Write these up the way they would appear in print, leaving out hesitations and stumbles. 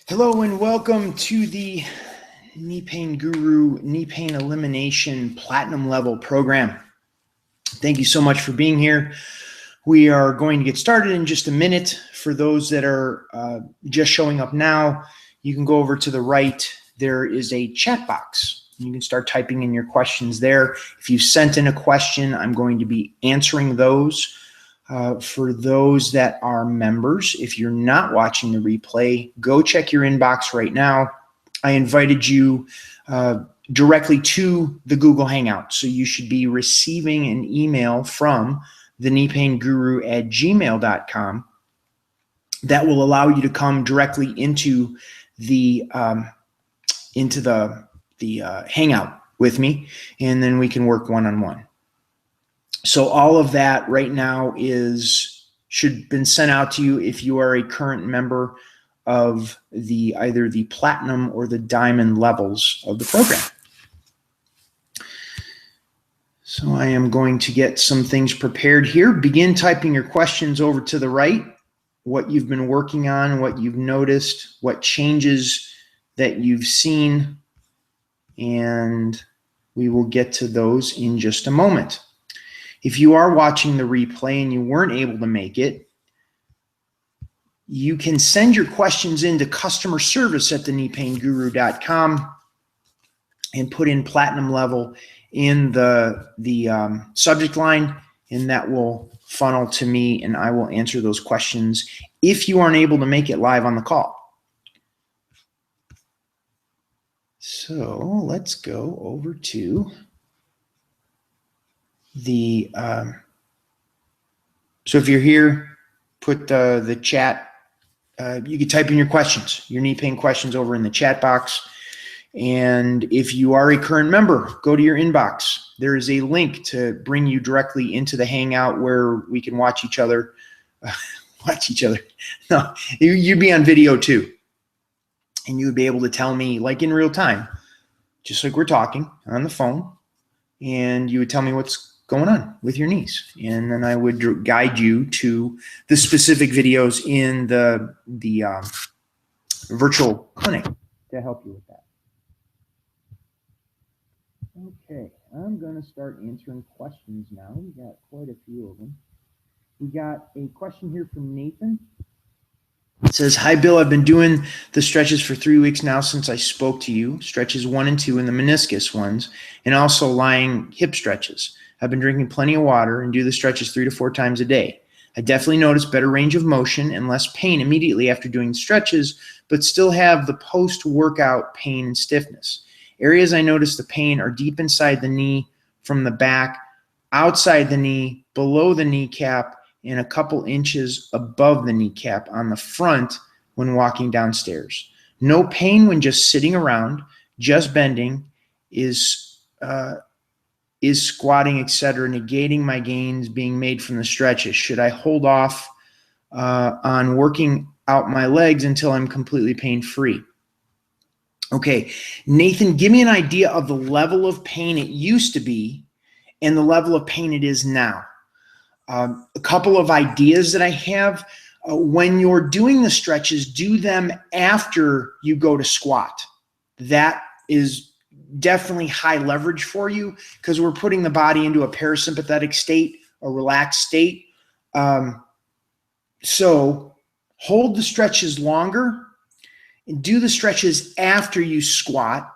Hello and welcome to the Knee Pain Guru Knee Pain Elimination Platinum Level Program. Thank you so much for being here. We are going to get started in just a minute. For those that are just showing up now, you can go over to the right. There is a chat box. You can start typing in your questions there. If you've sent in a question, I'm going to be answering those. For those that are members, if you're not watching the replay, go check your inbox right now. I invited you directly to the Google Hangout, so you should be receiving an email from the kneepainguru@gmail.com that will allow you to come directly into the Hangout with me, and then we can work one-on-one. So all of that right now should have been sent out to you if you are a current member of either the platinum or the diamond levels of the program. So I am going to get some things prepared here. Begin typing your questions over to the right, what you've been working on, what you've noticed, what changes that you've seen, and we will get to those in just a moment. If you are watching the replay and you weren't able to make it, you can send your questions into customer service at thekneepainguru.com and put in platinum level in the subject line, and that will funnel to me and I will answer those questions if you aren't able to make it live on the call. So let's go over to so if you're here, put the chat. You can type in your questions, your knee pain questions, over in the chat box. And if you are a current member, go to your inbox. There is a link to bring you directly into the Hangout where we can watch each other. No, you'd be on video too, and you would be able to tell me, like in real time, just like we're talking on the phone, and you would tell me what's going on with your knees, and then I would guide you to the specific videos in the virtual clinic to help you with that. Okay, I'm going to start answering questions now. We got quite a few of them. We got a question here from Nathan. It says, "Hi Bill, I've been doing the stretches for 3 weeks now since I spoke to you. Stretches 1 and 2 and the meniscus ones, and also lying hip stretches. I've been drinking plenty of water and do the stretches 3 to 4 times a day. I definitely notice better range of motion and less pain immediately after doing stretches, but still have the post-workout pain and stiffness. Areas I notice the pain are deep inside the knee from the back, outside the knee, below the kneecap, and a couple inches above the kneecap on the front when walking downstairs. No pain when just sitting around, just bending, is squatting, etc., negating my gains being made from the stretches. Should I hold off on working out my legs until I'm completely pain-free?" Okay, Nathan, give me an idea of the level of pain it used to be and the level of pain it is now. A couple of ideas that I have. When you're doing the stretches, do them after you go to squat. That is definitely high leverage for you because we're putting the body into a parasympathetic state, a relaxed state. So hold the stretches longer and do the stretches after you squat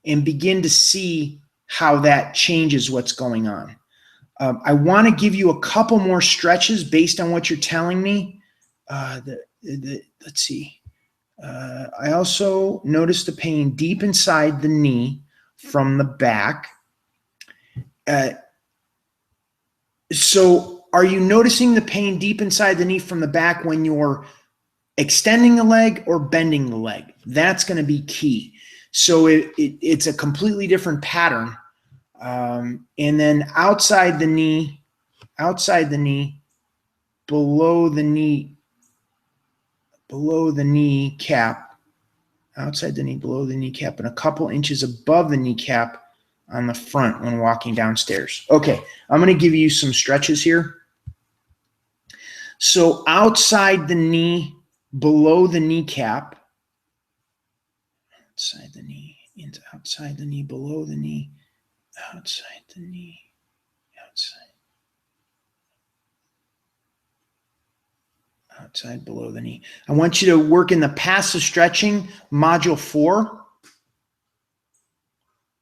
and begin to see how that changes what's going on. I want to give you a couple more stretches based on what you're telling me. Let's see. I also noticed the pain deep inside the knee from the back. So are you noticing the pain deep inside the knee from the back when you're extending the leg or bending the leg? That's going to be key. So it's a completely different pattern. And then outside the knee, below the kneecap, outside the knee, below the kneecap, and a couple inches above the kneecap on the front when walking downstairs. Okay, I'm going to give you some stretches here. So outside the knee, below the kneecap, outside the knee, into outside the knee, below the knee, outside the knee, outside below the knee. I want you to work in the passive stretching, module 4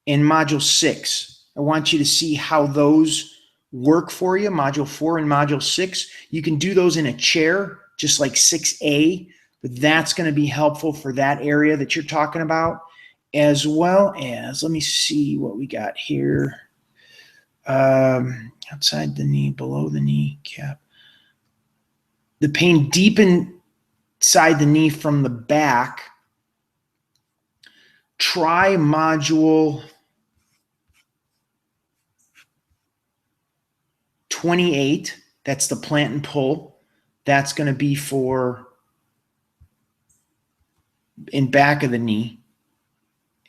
and module 6. I want you to see how those work for you, module 4 and module 6. You can do those in a chair, just like 6A, but that's going to be helpful for that area that you're talking about, as well as, let me see what we got here. Outside the knee, below the knee cap. The pain deep inside the knee from the back. Try module 28. That's the plant and pull. That's going to be for in back of the knee.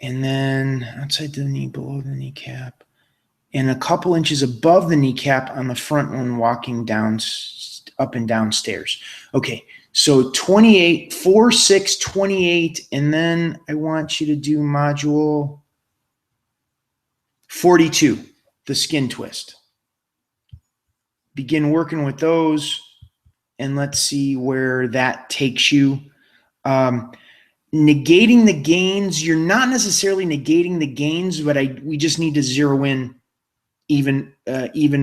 And then outside the knee, below the kneecap. And a couple inches above the kneecap on the front one, walking down, up and down stairs. Okay, so 28, 4, 6, 28, and then I want you to do module 42, the skin twist. Begin working with those, and let's see where that takes you. Negating the gains, you're not necessarily negating the gains, but we just need to zero in even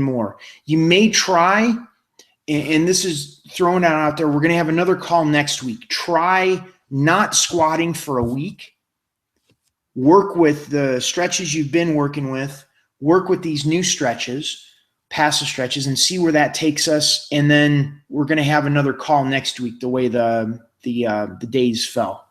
more. You may try, and this is thrown out there, we're going to have another call next week. Try not squatting for a week. Work with the stretches you've been working with. Work with these new stretches, passive stretches, and see where that takes us. And then we're going to have another call next week, the way the days fell.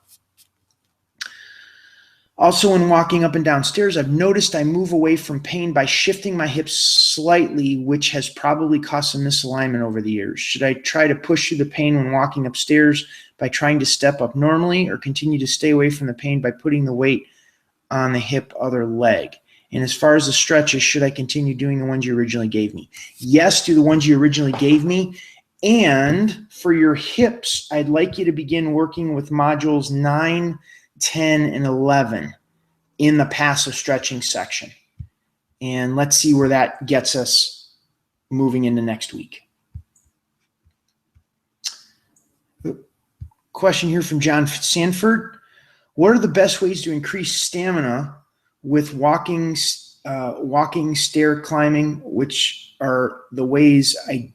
Also, in walking up and down stairs, I've noticed I move away from pain by shifting my hips slightly, which has probably caused some misalignment over the years. Should I try to push through the pain when walking upstairs by trying to step up normally, or continue to stay away from the pain by putting the weight on the hip other leg? And as far as the stretches, should I continue doing the ones you originally gave me? Yes, do the ones you originally gave me. And for your hips, I'd like you to begin working with modules 9, 10, and 11 in the passive stretching section. And let's see where that gets us moving into next week. Question here from John Sanford. What are the best ways to increase stamina with walking, stair climbing, which are the ways I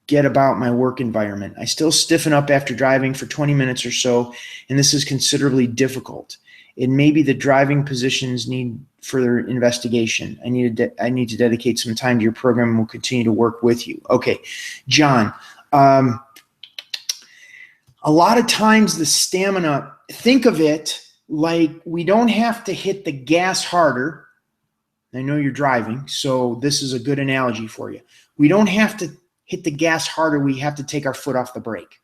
get about my work environment? I still stiffen up after driving for 20 minutes or so, and this is considerably difficult. It may be the driving positions need further investigation. I need to dedicate some time to your program, and we'll continue to work with you. Okay, John, a lot of times the stamina, think of it like we don't have to hit the gas harder. I know you're driving, so this is a good analogy for you. We don't have to hit the gas harder. We have to take our foot off the brake.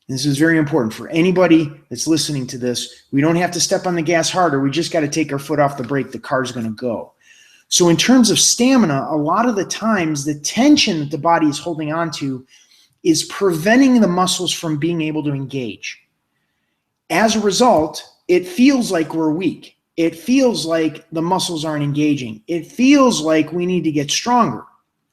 This is very important for anybody that's listening to this. We don't have to step on the gas harder. We just got to take our foot off the brake. The car's going to go. So in terms of stamina, a lot of the times the tension that the body is holding on to is preventing the muscles from being able to engage. As a result, it feels like we're weak. It feels like the muscles aren't engaging. It feels like we need to get stronger,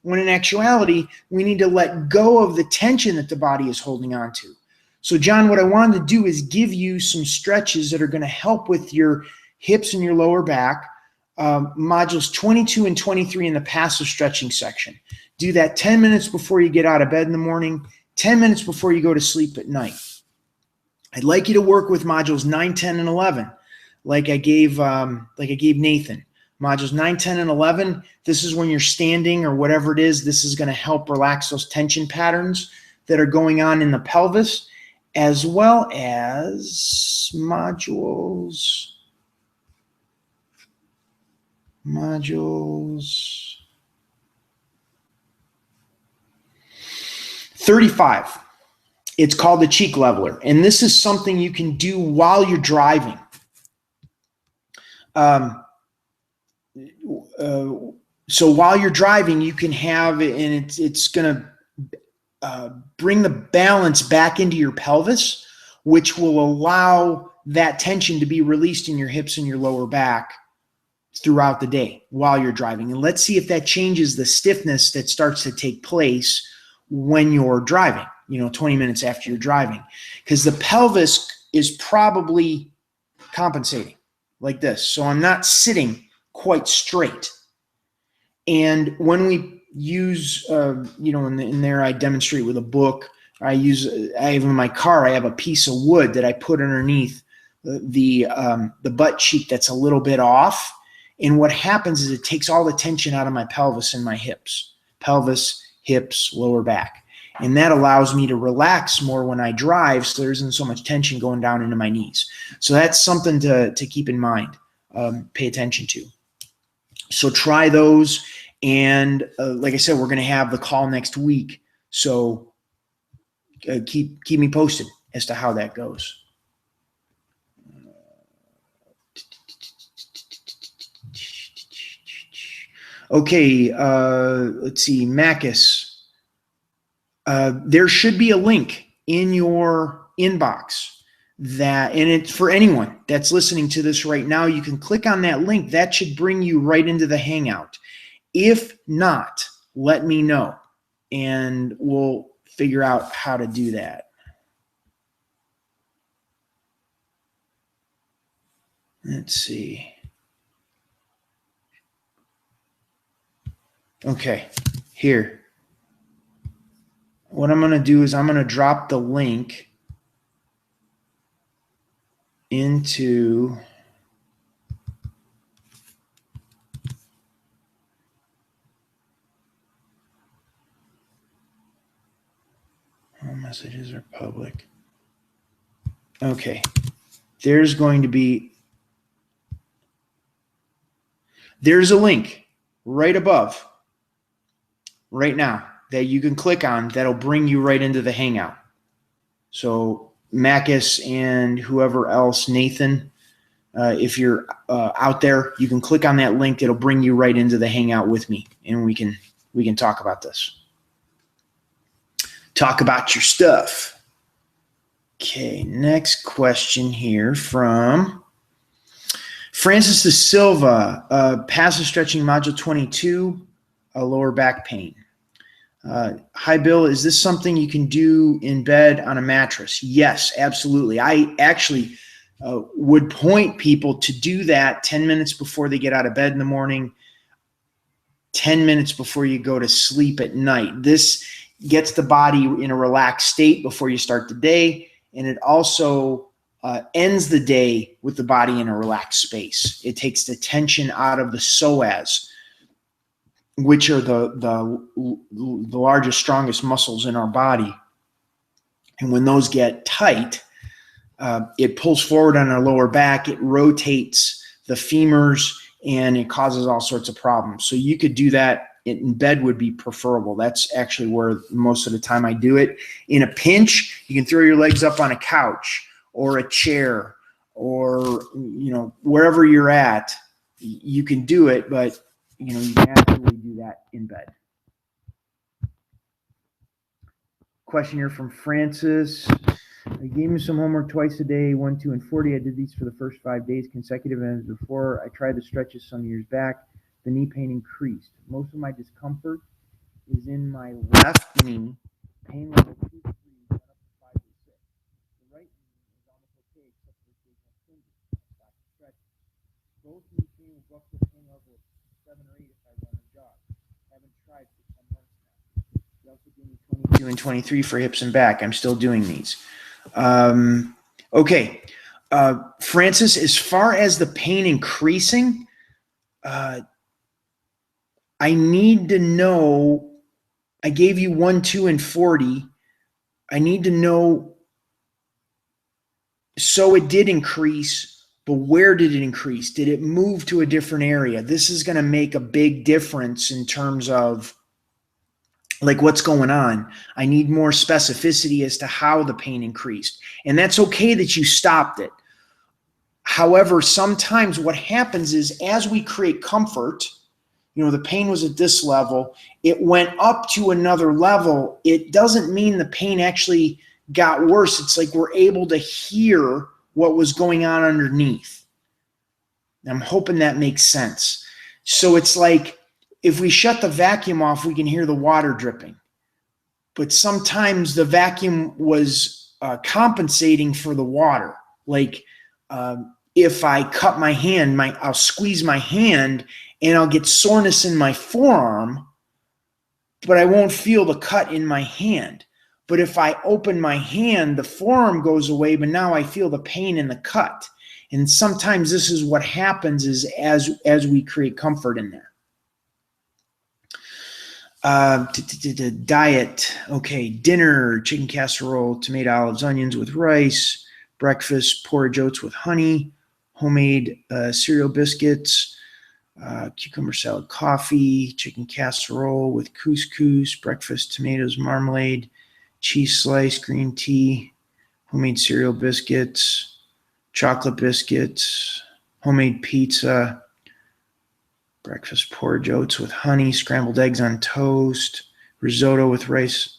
when in actuality, we need to let go of the tension that the body is holding on to. So John, what I wanted to do is give you some stretches that are going to help with your hips and your lower back, modules 22 and 23 in the passive stretching section. Do that 10 minutes before you get out of bed in the morning, 10 minutes before you go to sleep at night. I'd like you to work with modules 9, 10, and 11, like I gave Nathan. Modules 9, 10, and 11, this is when you're standing or whatever it is. This is going to help relax those tension patterns that are going on in the pelvis, as well as modules 35. It's called the cheek leveler, and this is something you can do while you're driving. So while you're driving, you can have, and it's going to bring the balance back into your pelvis, which will allow that tension to be released in your hips and your lower back throughout the day while you're driving. And let's see if that changes the stiffness that starts to take place when you're driving, 20 minutes after you're driving. Because the pelvis is probably compensating like this. So I'm not sitting quite straight. And when we use, in there I demonstrate with a book. I have in my car, I have a piece of wood that I put underneath the butt cheek that's a little bit off. And what happens is it takes all the tension out of my pelvis and my hips. Pelvis, hips, lower back. And that allows me to relax more when I drive, so there isn't so much tension going down into my knees. So that's something to keep in mind, pay attention to. So try those. And like I said, we're going to have the call next week. So keep me posted as to how that goes. Okay, let's see, Macus. There should be a link in your inbox and it's for anyone that's listening to this right now. You can click on that link. That should bring you right into the Hangout. If not, let me know, and we'll figure out how to do that. Let's see. Okay, here. What I'm going to do is I'm going to drop the link into all messages are public. Okay, there's a link right above right now that you can click on that'll bring you right into the Hangout. So Macus and whoever else, Nathan, if you're out there, you can click on that link. It'll bring you right into the Hangout with me, and we can talk about this. Talk about your stuff. Okay, next question here from Francis de Silva, passive stretching module 22, lower back pain. Hi, Bill. Is this something you can do in bed on a mattress? Yes, absolutely. I actually would point people to do that 10 minutes before they get out of bed in the morning, 10 minutes before you go to sleep at night. This gets the body in a relaxed state before you start the day, and it also ends the day with the body in a relaxed space. It takes the tension out of the psoas, which are the largest, strongest muscles in our body. And when those get tight, it pulls forward on our lower back, it rotates the femurs, and it causes all sorts of problems. So you could do that in bed would be preferable. That's actually where most of the time I do it. In a pinch, you can throw your legs up on a couch or a chair or, wherever you're at, you can do it, but you can absolutely do that in bed. Question here from Francis. I gave me some homework twice a day, 1, 2, and 40. I did these for the first 5 days consecutive, and before I tried the stretches some years back, the knee pain increased. Most of my discomfort is in my left knee. Pain level 2 to 3 went up to 5 to 6. The right knee is almost okay except for occasional twinges. I stopped the stretches. Both knee pain will go up to a pain level of 7 or 8 if I run or jog. Haven't tried for 10 months now. He also gave me 22 and 23 for hips and back. I'm still doing these. Okay. Francis, as far as the pain increasing, I need to know, I gave you 1, 2, and 40. I need to know, so it did increase, but where did it increase? Did it move to a different area? This is going to make a big difference in terms of like what's going on. I need more specificity as to how the pain increased. And that's okay that you stopped it. However, sometimes what happens is as we create comfort, the pain was at this level, it went up to another level. It doesn't mean the pain actually got worse. It's like we're able to hear what was going on underneath. I'm hoping that makes sense. So it's like if we shut the vacuum off, we can hear the water dripping. But sometimes the vacuum was compensating for the water. Like if I cut my hand, I'll squeeze my hand and I'll get soreness in my forearm, but I won't feel the cut in my hand. But if I open my hand, the forearm goes away, but now I feel the pain in the cut. And sometimes this is what happens is as we create comfort in there. Diet. Okay, dinner, chicken casserole, tomato, olives, onions with rice. Breakfast, porridge oats with honey. Homemade cereal biscuits. Cucumber salad, coffee. Chicken casserole with couscous. Breakfast, tomatoes, marmalade. Cheese slice, green tea. Homemade cereal biscuits. Chocolate biscuits. Homemade pizza. Breakfast, porridge oats with honey, scrambled eggs on toast, risotto with rice.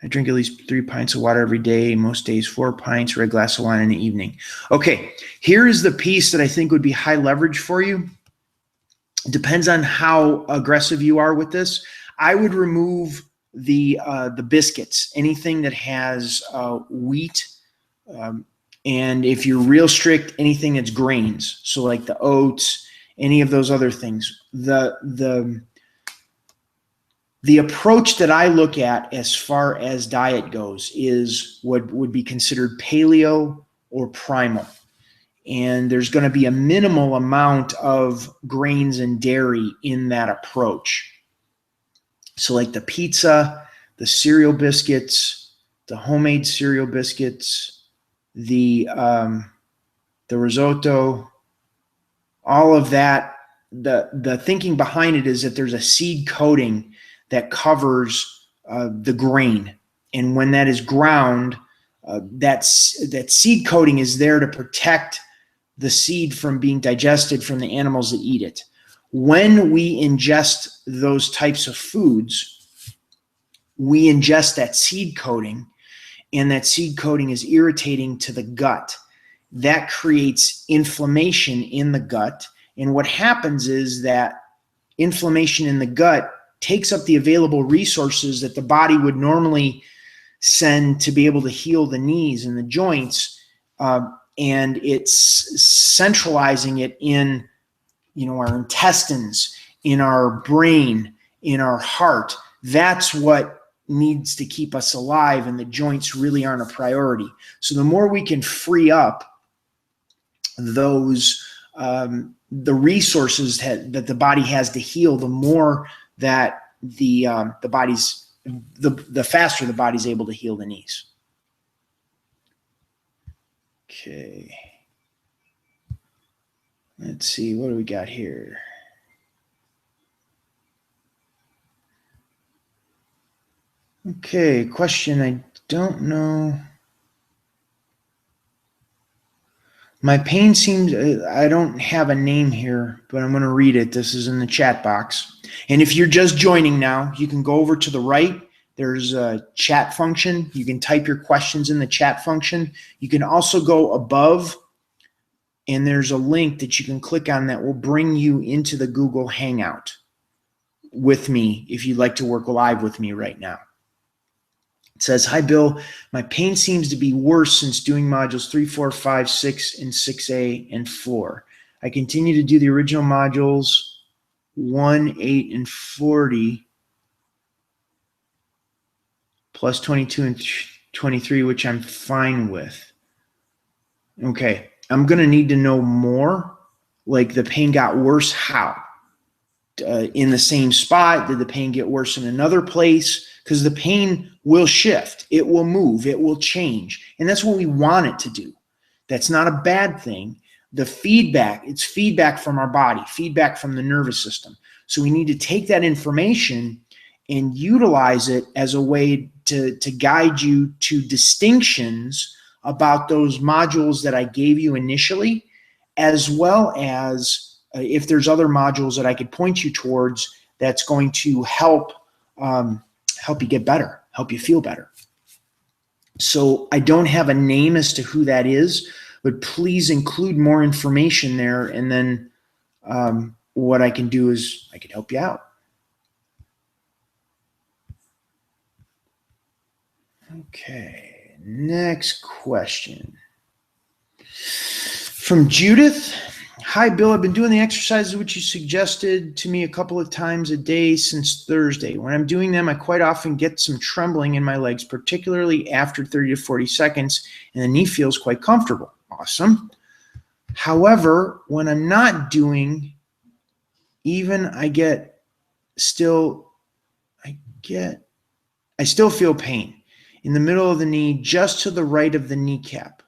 I drink at least 3 pints of water every day, most days 4 pints, or a glass of wine in the evening. Okay, here is the piece that I think would be high leverage for you. It depends on how aggressive you are with this. I would remove the biscuits, anything that has wheat, and if you're real strict, anything that's grains, so like the oats, any of those other things. The approach that I look at as far as diet goes is what would be considered paleo or primal. And there's going to be a minimal amount of grains and dairy in that approach. So like the pizza, the cereal biscuits, the homemade cereal biscuits, the risotto, all of that, the thinking behind it is that there's a seed coating that covers the grain. And when that is ground, that seed coating is there to protect the seed from being digested from the animals that eat it. When we ingest those types of foods, we ingest that seed coating, and that seed coating is irritating to the gut. That creates inflammation in the gut. And what happens is that inflammation in the gut takes up the available resources that the body would normally send to be able to heal the knees and the joints. And it's centralizing it in, our intestines, in our brain, in our heart. That's what needs to keep us alive, and the joints really aren't a priority. So the more we can free up those the resources that the body has to heal, the more that the faster the body's able to heal the knees. Okay. Let's see, what do we got here? Okay, question I don't know. My pain seems, I don't have a name here, but I'm going to read it. This is in the chat box. And if you're just joining now, you can go over to the right. There's a chat function. You can type your questions in the chat function. You can also go above, and there's a link that you can click on that will bring you into the Google Hangout with me if you'd like to work live with me right now. It says, hi, Bill. My pain seems to be worse since doing modules 3, 4, 5, 6, and 6A and 4. I continue to do the original modules 1, 8, and 40, plus 22 and 23, which I'm fine with. Okay, I'm going to need to know more. Like, the pain got worse, how? In the same spot? Did the pain get worse in another place? Because the pain will shift, it will move, it will change. And that's what we want it to do. That's not a bad thing. The feedback, it's feedback from our body, feedback from the nervous system. So we need to take that information and utilize it as a way to guide you to distinctions about those modules that I gave you initially, as well as if there's other modules that I could point you towards that's going to help you get better, help you feel better. So I don't have a name as to who that is, but please include more information there. And then what I can do is I can help you out. Okay, next question. From Judith. Hi, Bill. I've been doing the exercises which you suggested to me a couple of times a day since Thursday. When I'm doing them, I quite often get some trembling in my legs, particularly after 30 to 40 seconds, and the knee feels quite comfortable. Awesome. However, when I'm not doing, I still feel pain in the middle of the knee, just to the right of the kneecap.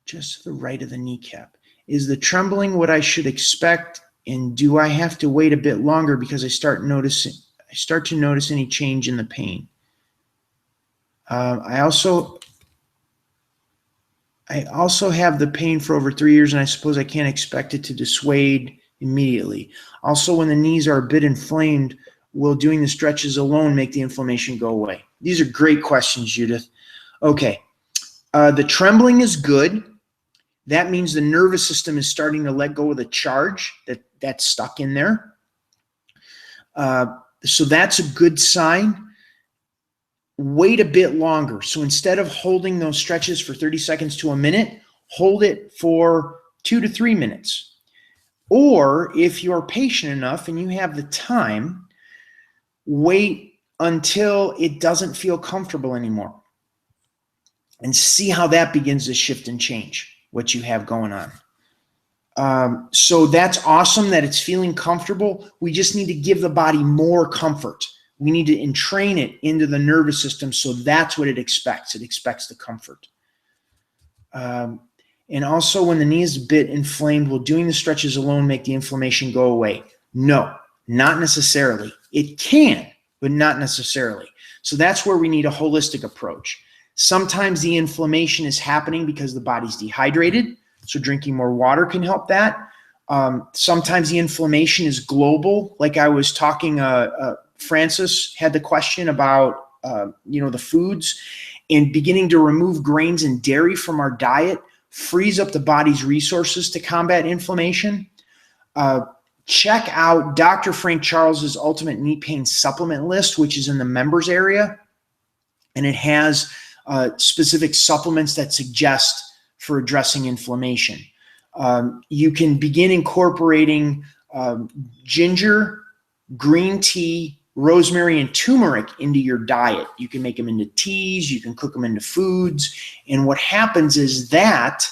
Just to the right of the kneecap. Is the trembling what I should expect? And do I have to wait a bit longer because I start to notice any change in the pain? I also have the pain for over 3 years, and I suppose I can't expect it to dissuade immediately. Also, when the knees are a bit inflamed, will doing the stretches alone make the inflammation go away? These are great questions, Judith. Okay, the trembling is good. That means the nervous system is starting to let go of the charge that's stuck in there. So that's a good sign. Wait a bit longer. So instead of holding those stretches for 30 seconds to a minute, hold it for 2 to 3 minutes. Or if you're patient enough and you have the time, wait until it doesn't feel comfortable anymore and see how that begins to shift and change what you have going on. So that's awesome that it's feeling comfortable. We just need to give the body more comfort. We need to entrain it into the nervous system, so that's what it expects. It expects the comfort. And also, when the knee is a bit inflamed, will doing the stretches alone make the inflammation go away? No, not necessarily. It can, but not necessarily. So that's where we need a holistic approach. Sometimes the inflammation is happening because the body's dehydrated, so drinking more water can help that. Sometimes the inflammation is global. Like I was talking, Francis had the question about the foods, and beginning to remove grains and dairy from our diet frees up the body's resources to combat inflammation. Check out Dr. Frank Charles's Ultimate Knee Pain Supplement List, which is in the members area, and it has specific supplements that suggest for addressing inflammation. You can begin incorporating ginger, green tea, rosemary, and turmeric into your diet. You can make them into teas, you can cook them into foods, and what happens is that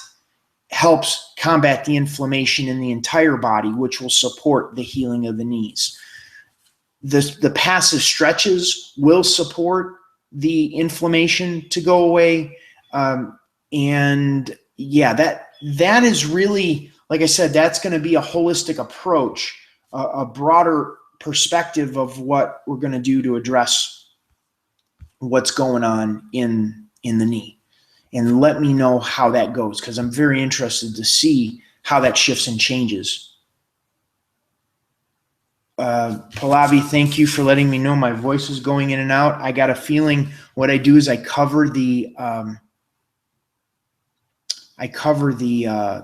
helps combat the inflammation in the entire body, which will support the healing of the knees. The passive stretches will support the inflammation to go away. And yeah, that is really, like I said, that's going to be a holistic approach, a broader perspective of what we're going to do to address what's going on in the knee. And let me know how that goes, because I'm very interested to see how that shifts and changes. Pallavi, thank you for letting me know my voice is going in and out. I got a feeling what I do is I cover the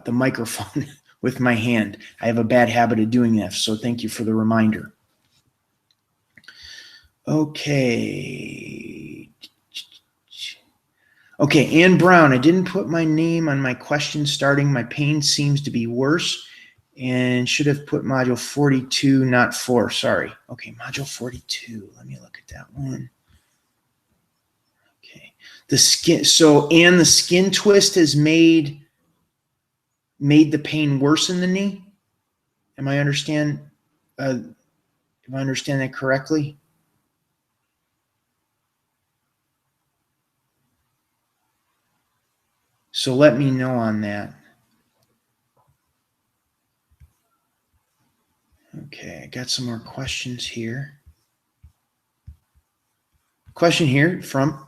microphone with my hand. I have a bad habit of doing that, so thank you for the reminder. Okay, Ann Brown, I didn't put my name on my question starting. My pain seems to be worse and should have put module 42, not 4. Sorry. Okay, module 42. Let me look at that one. Okay. The skin. So, Ann, the skin twist has made the pain worse in the knee? Am I understand? If I understand that correctly? So let me know on that. Okay, I got some more questions here. Question here from,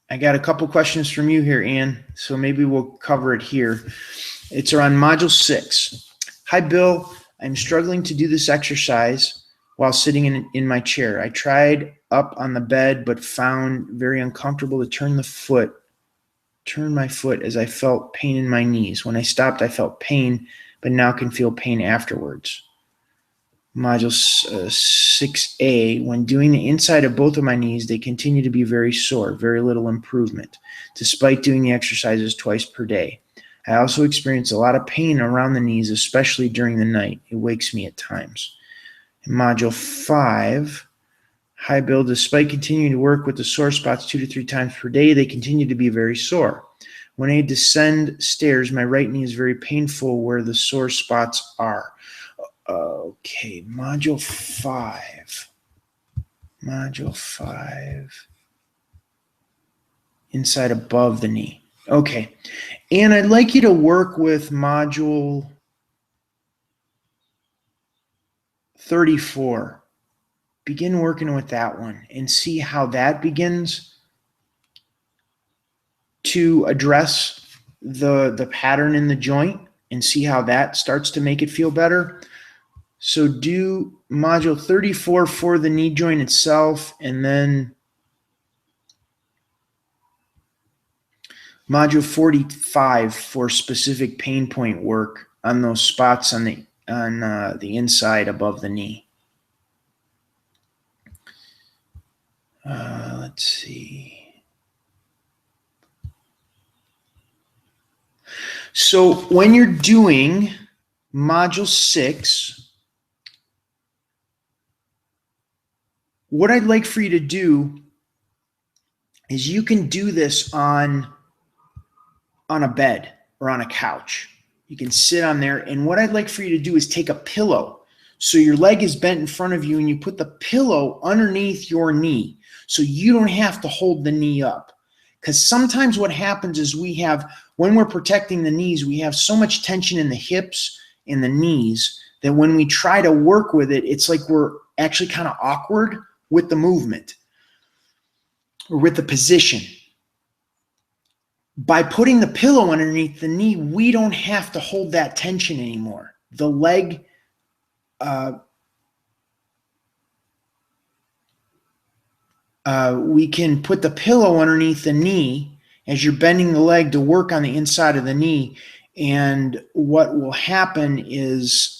I got a couple questions from you here, Ann, so maybe we'll cover it here. It's around module 6. Hi, Bill. I'm struggling to do this exercise while sitting in my chair. I tried up on the bed, but found very uncomfortable to turn the foot turn my foot as I felt pain in my knees. When I stopped, I felt pain, but now can feel pain afterwards. Module 6A, when doing the inside of both of my knees, they continue to be very sore, very little improvement, despite doing the exercises twice per day. I also experience a lot of pain around the knees, especially during the night. It wakes me at times. In Module 5, hi Bill, despite continuing to work with the sore spots 2 to 3 times per day, they continue to be very sore. When I descend stairs, my right knee is very painful where the sore spots are. Okay, Module 5. Module 5. Inside above the knee. Okay, and I'd like you to work with Module 34. Begin working with that one and see how that begins to address the pattern in the joint and see how that starts to make it feel better. So do Module 34 for the knee joint itself, and then Module 45 for specific pain point work on those spots on the inside above the knee. Let's see. So when you're doing Module 6, what I'd like for you to do is you can do this on a bed or on a couch. You can sit on there, and what I'd like for you to do is take a pillow. So your leg is bent in front of you, and you put the pillow underneath your knee so you don't have to hold the knee up. Because sometimes what happens is when we're protecting the knees, we have so much tension in the hips and the knees that when we try to work with it, it's like we're actually kind of awkward with the movement or with the position. By putting the pillow underneath the knee, we don't have to hold that tension anymore. The leg we can put the pillow underneath the knee as you're bending the leg to work on the inside of the knee. And what will happen is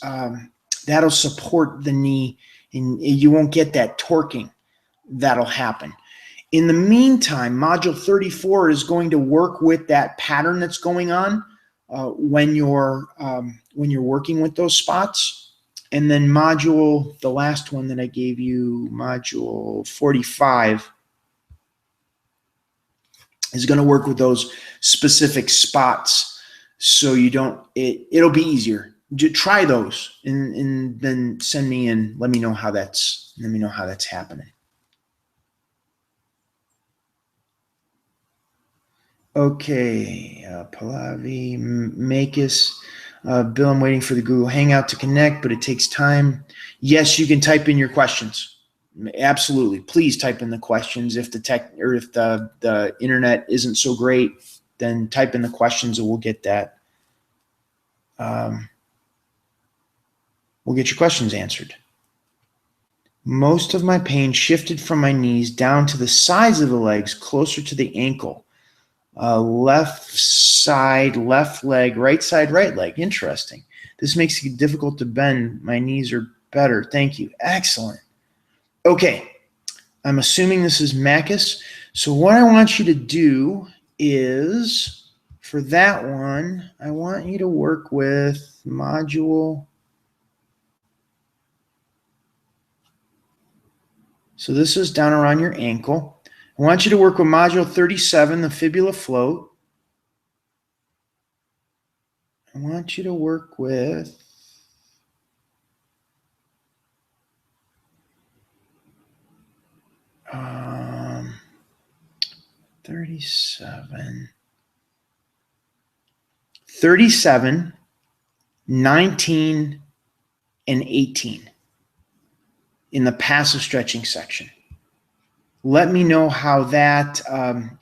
that'll support the knee, and you won't get that torquing that'll happen. In the meantime, Module 34 is going to work with that pattern that's going on when you're working with those spots. And then the last one that I gave you, Module 45, is going to work with those specific spots, so you don't. It'll be easier. Try those, and then send me in. Let me know how that's happening. Okay, Pallavi, Makis, Bill, I'm waiting for the Google Hangout to connect, but it takes time. Yes, you can type in your questions. Absolutely, please type in the questions. If the internet isn't so great, then type in the questions, and we'll get that. We'll get your questions answered. Most of my pain shifted from my knees down to the sides of the legs, closer to the ankle. Left side, left leg, right side, right leg. Interesting. This makes it difficult to bend. My knees are better. Thank you. Excellent. Okay. I'm assuming this is Makis. So what I want you to do is, for that one, I want you to work with Module. So this is down around your ankle. I want you to work with Module 37, the fibula float. I want you to work with um, 37, 19, and 18 in the passive stretching section. Let me know how that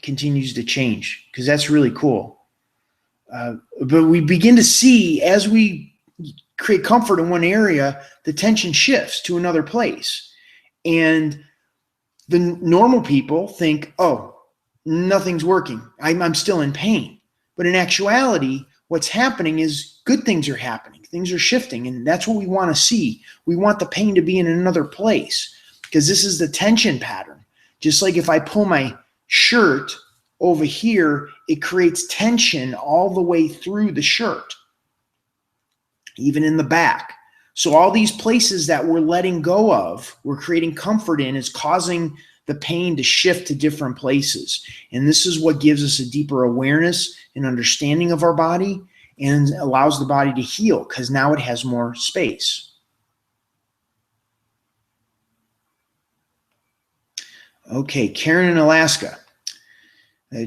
continues to change, because that's really cool. But we begin to see, as we create comfort in one area, the tension shifts to another place. And the normal people think, oh, nothing's working. I'm still in pain. But in actuality, what's happening is good things are happening. Things are shifting, and that's what we want to see. We want the pain to be in another place because this is the tension pattern. Just like if I pull my shirt over here, it creates tension all the way through the shirt, even in the back. So all these places that we're letting go of, we're creating comfort in, is causing the pain to shift to different places. And this is what gives us a deeper awareness and understanding of our body and allows the body to heal because now it has more space. Okay, Karen in Alaska.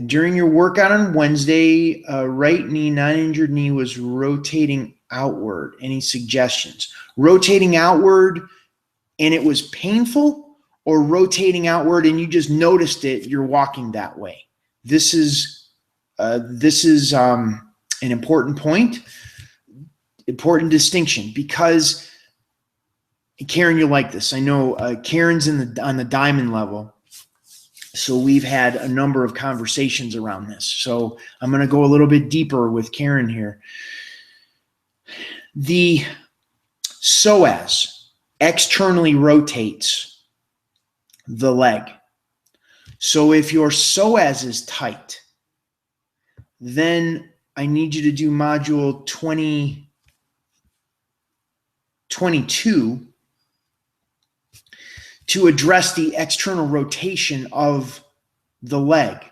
During your workout on Wednesday, right knee, non-injured knee was rotating outward. Any suggestions? Rotating outward and it was painful, or rotating outward and you just noticed it, you're walking that way? This is an important point, important distinction, because Karen, you'll like this. I know Karen's on the diamond level. So we've had a number of conversations around this. So I'm going to go a little bit deeper with Karen here. The psoas externally rotates the leg. So if your psoas is tight, then I need you to do module 22 to address the external rotation of the leg.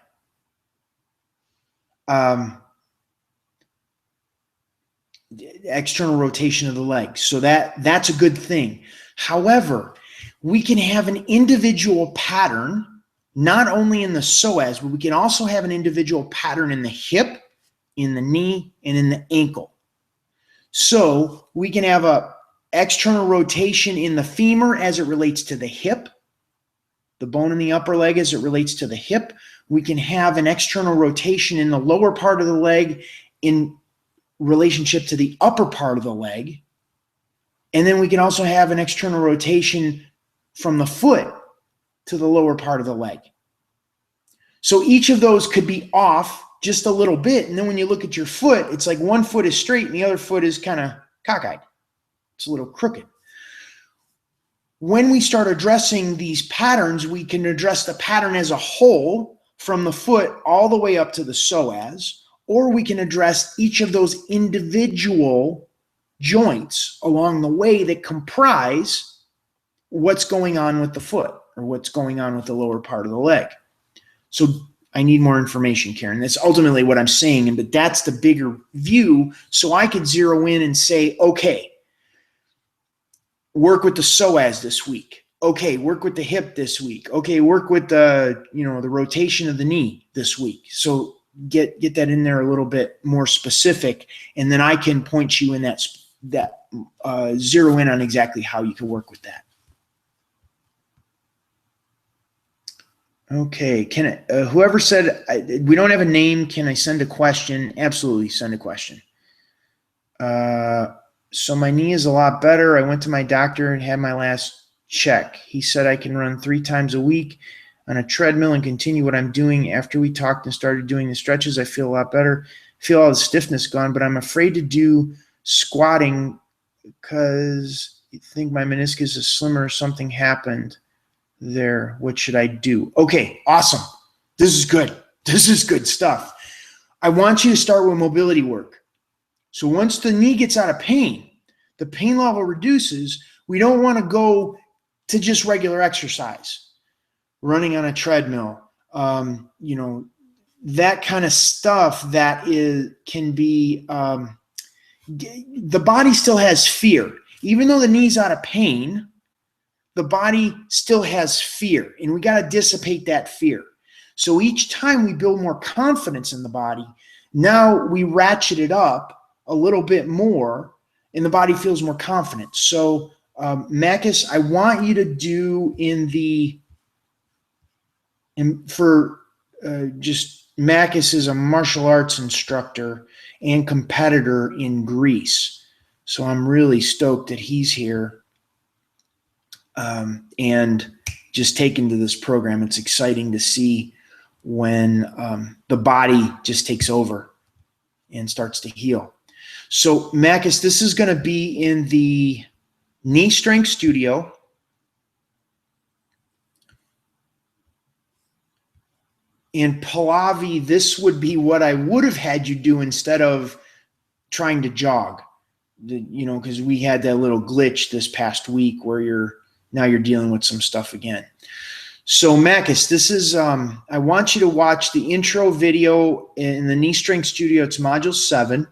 External rotation of the leg. So that's a good thing. However, we can have an individual pattern, not only in the psoas, but we can also have an individual pattern in the hip, in the knee, and in the ankle. So we can have a external rotation in the femur as it relates to the hip, the bone in the upper leg as it relates to the hip. We can have an external rotation in the lower part of the leg in relationship to the upper part of the leg. And then we can also have an external rotation from the foot to the lower part of the leg. So each of those could be off just a little bit. And then when you look at your foot, it's like one foot is straight and the other foot is kind of cockeyed. It's a little crooked. When we start addressing these patterns, we can address the pattern as a whole from the foot all the way up to the psoas, or we can address each of those individual joints along the way that comprise what's going on with the foot or what's going on with the lower part of the leg. So I need more information, Karen. That's ultimately what I'm saying, but that's the bigger view, so I could zero in and say, okay, work with the psoas this week. Okay, work with the hip this week. Okay, work with the rotation of the knee this week. So get that in there a little bit more specific, and then I can point you in that zero in on exactly how you can work with that. Okay, whoever said we don't have a name, can I send a question? Absolutely, send a question. So my knee is a lot better. I went to my doctor and had my last check. He said I can run 3 times a week on a treadmill and continue what I'm doing. After we talked and started doing the stretches, I feel a lot better. I feel all the stiffness gone, but I'm afraid to do squatting because I think my meniscus is slimmer or something happened there. What should I do? Okay, awesome. This is good. This is good stuff. I want you to start with mobility work. So once the knee gets out of pain, the pain level reduces. We don't want to go to just regular exercise, running on a treadmill, that kind of stuff that can be, the body still has fear. Even though the knee's out of pain, the body still has fear, and we got to dissipate that fear. So each time we build more confidence in the body, now we ratchet it up a little bit more, and the body feels more confident. So, Makis, I want you to do Makis is a martial arts instructor and competitor in Greece. So I'm really stoked that he's here and just taken to this program. It's exciting to see when the body just takes over and starts to heal. So Makis, this is going to be in the Knee Strength Studio. And Pallavi, this would be what I would have had you do instead of trying to jog, because we had that little glitch this past week where you're dealing with some stuff again. So Makis, this is, I want you to watch the intro video in the Knee Strength Studio. It's module 7.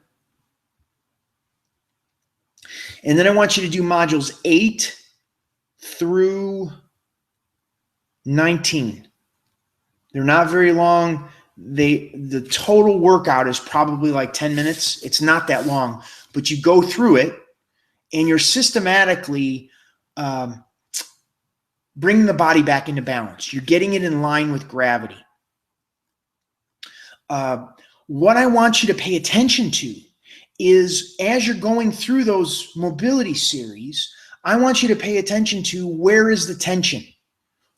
And then I want you to do modules 8 through 19. They're not very long. The total workout is probably like 10 minutes. It's not that long, but you go through it and you're systematically bringing the body back into balance. You're getting it in line with gravity. What I want you to pay attention to is as you're going through those mobility series, I want you to pay attention to where is the tension.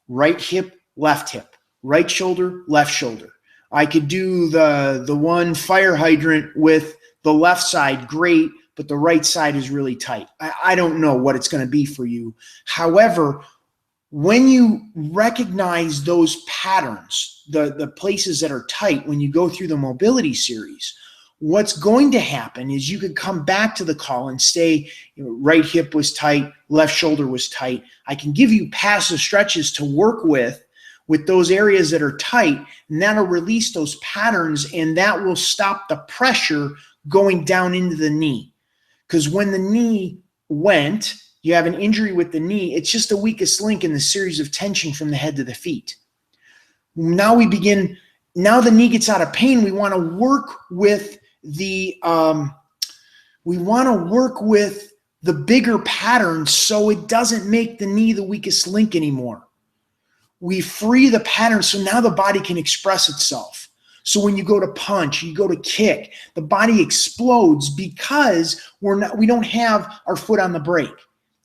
Right hip, left hip. Right shoulder, left shoulder. I could do the one fire hydrant with the left side, great, but the right side is really tight. I don't know what it's going to be for you. However, when you recognize those patterns, the places that are tight when you go through the mobility series, what's going to happen is you could come back to the call and say, right hip was tight, left shoulder was tight. I can give you passive stretches to work with those areas that are tight, and that'll release those patterns, and that will stop the pressure going down into the knee. Because when the knee went, you have an injury with the knee, it's just the weakest link in the series of tension from the head to the feet. Now the knee gets out of pain, we want to work with the bigger patterns so it doesn't make the knee the weakest link anymore. We free the pattern so now the body can express itself. So when you go to punch, you go to kick, the body explodes because we don't have our foot on the brake.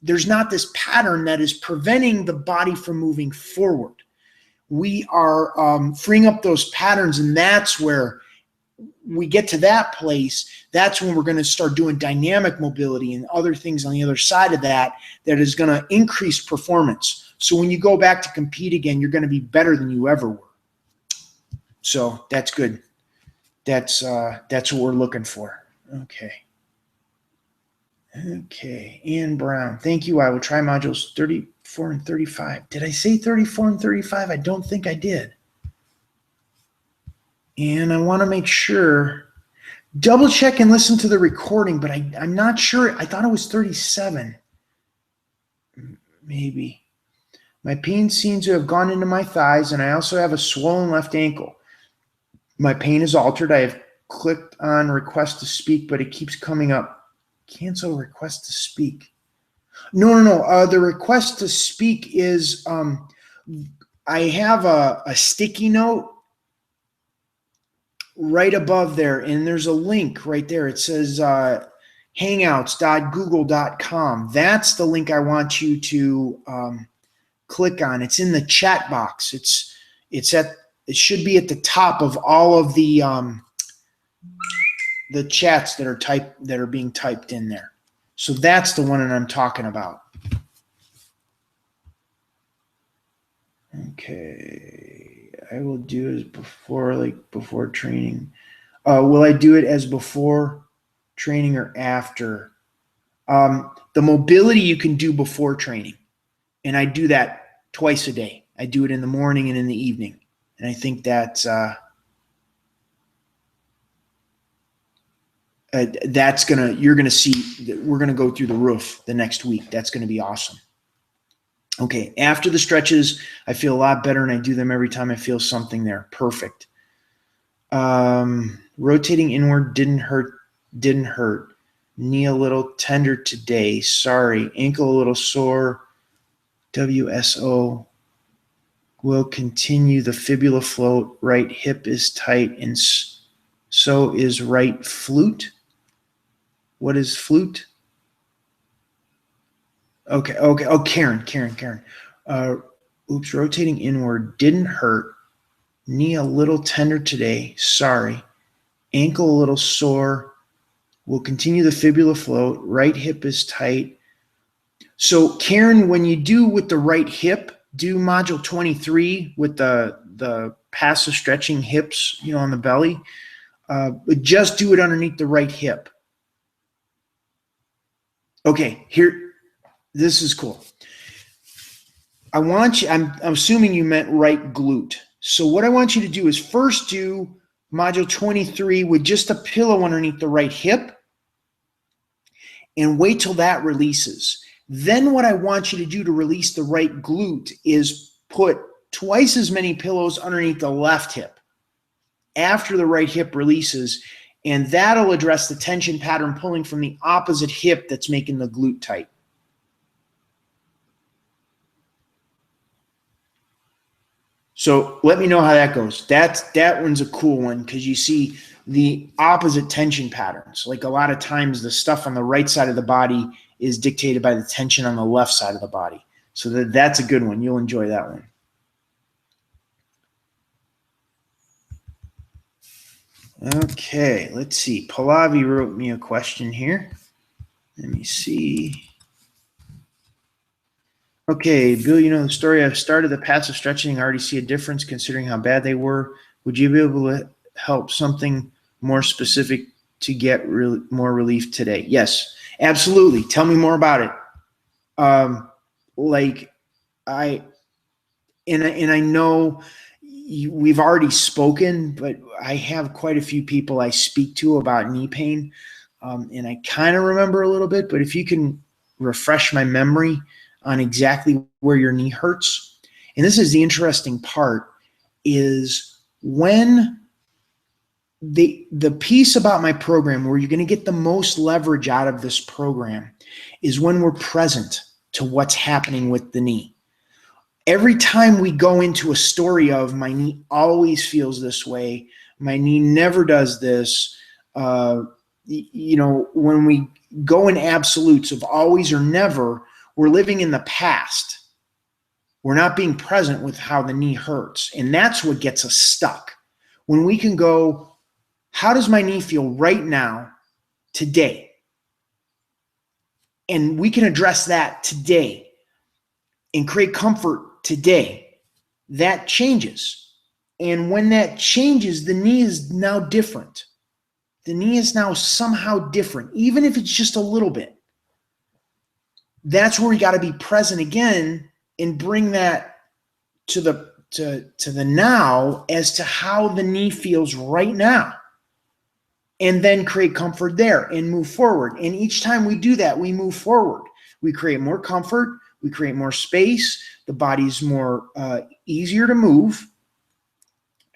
There's not this pattern that is preventing the body from moving forward. We are freeing up those patterns, and that's where we get to that place. That's when we're going to start doing dynamic mobility and other things on the other side of that is going to increase performance. So when you go back to compete again, you're going to be better than you ever were. So that's good. That's what we're looking for. Okay. Ann Brown. Thank you. I will try modules 34 and 35. Did I say 34 and 35? I don't think I did. And I want to make sure, double check and listen to the recording, but I'm not sure. I thought it was 37. Maybe. My pain seems to have gone into my thighs, and I also have a swollen left ankle. My pain is altered. I have clicked on request to speak, but it keeps coming up. Cancel request to speak. No. The request to speak is I have a sticky note right above there, and there's a link right there. It says hangouts.google.com. That's the link I want you to click on. It's in the chat box. It should be at the top of all of the chats that are being typed in there. So that's the one that I'm talking about. Okay, I will do it as before training. Will I do it as before training or after? The mobility you can do before training, and I do that twice a day. I do it in the morning and in the evening, and I think that's you're gonna see. We're gonna go through the roof the next week. That's gonna be awesome. Okay, after the stretches, I feel a lot better, and I do them every time I feel something there. Perfect. Rotating inward didn't hurt. Knee a little tender today. Sorry. Ankle a little sore. WSO. Will continue the fibula float. Right hip is tight, and so is right flute. What is flute? Okay. Oh, Karen. Oops, rotating inward didn't hurt. Knee a little tender today. Sorry. Ankle a little sore. We'll continue the fibula float. Right hip is tight. So Karen, when you do with the right hip, do module 23 with the passive stretching hips, on the belly. But just do it underneath the right hip. Okay, here, this is cool. I want you, I'm assuming you meant right glute. So what I want you to do is first do module 23 with just a pillow underneath the right hip and wait till that releases. Then what I want you to do to release the right glute is put twice as many pillows underneath the left hip after the right hip releases, and that'll address the tension pattern pulling from the opposite hip that's making the glute tight. So let me know how that goes. That one's a cool one because you see the opposite tension patterns. Like a lot of times the stuff on the right side of the body is dictated by the tension on the left side of the body. So that's a good one. You'll enjoy that one. Okay, let's see. Pallavi wrote me a question here. Let me see. Okay, Bill, you know the story. I've started the passive stretching. I already see a difference considering how bad they were. Would you be able to help something more specific to get more relief today? Yes, absolutely. Tell me more about it. I know we've already spoken, but I have quite a few people I speak to about knee pain, and I kind of remember a little bit, but if you can refresh my memory on exactly where your knee hurts. And this is the interesting part, is when the piece about my program where you're going to get the most leverage out of this program is when we're present to what's happening with the knee. Every time we go into a story of my knee always feels this way, my knee never does this, when we go in absolutes of always or never, we're living in the past. We're not being present with how the knee hurts. And that's what gets us stuck. When we can go, how does my knee feel right now, today? And we can address that today and create comfort today. That changes. And when that changes, the knee is now different. The knee is now somehow different, even if it's just a little bit. That's where we got to be present again and bring that to the now as to how the knee feels right now, and then create comfort there and move forward. And each time we do that, we move forward. We create more comfort. We create more space. The body's more easier to move.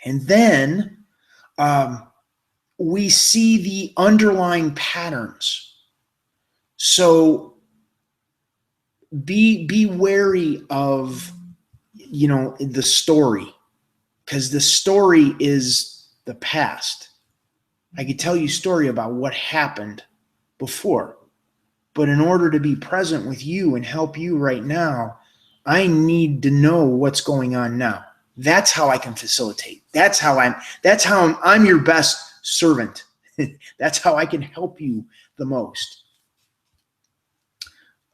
And then we see the underlying patterns. So be wary of, the story, because the story is the past. I could tell you a story about what happened before, but in order to be present with you and help you right now, I need to know what's going on now. That's how I can facilitate. That's how I'm your best servant. That's how I can help you the most.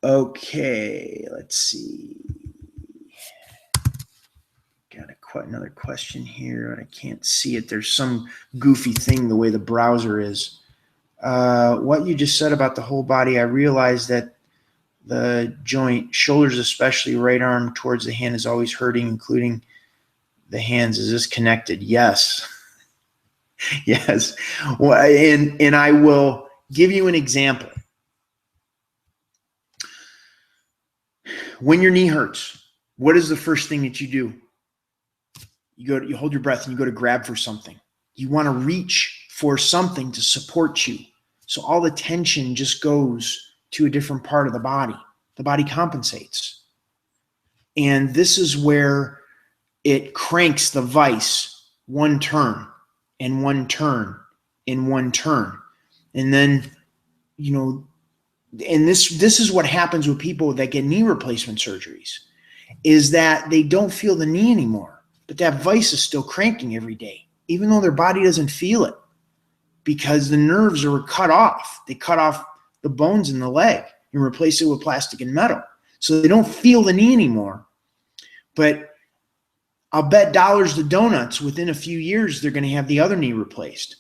Okay, let's see. Got another question here, and I can't see it. There's some goofy thing the way the browser is. What you just said about the whole body, I realized that the joint, shoulders especially, right arm towards the hand is always hurting, including the hands. Is this connected? Yes. Yes. Well, and I will give you an example. When your knee hurts, what is the first thing that you do? You hold your breath and you go to grab for something. You want to reach for something to support you. So all the tension just goes to a different part of the body. The body compensates. And this is where it cranks the vise one turn and one turn and one turn. And then, and this is what happens with people that get knee replacement surgeries, is that they don't feel the knee anymore. but that vice is still cranking every day, even though their body doesn't feel it because the nerves are cut off. They cut off the bones in the leg and replace it with plastic and metal. So they don't feel the knee anymore. But I'll bet dollars to donuts within a few years they're going to have the other knee replaced.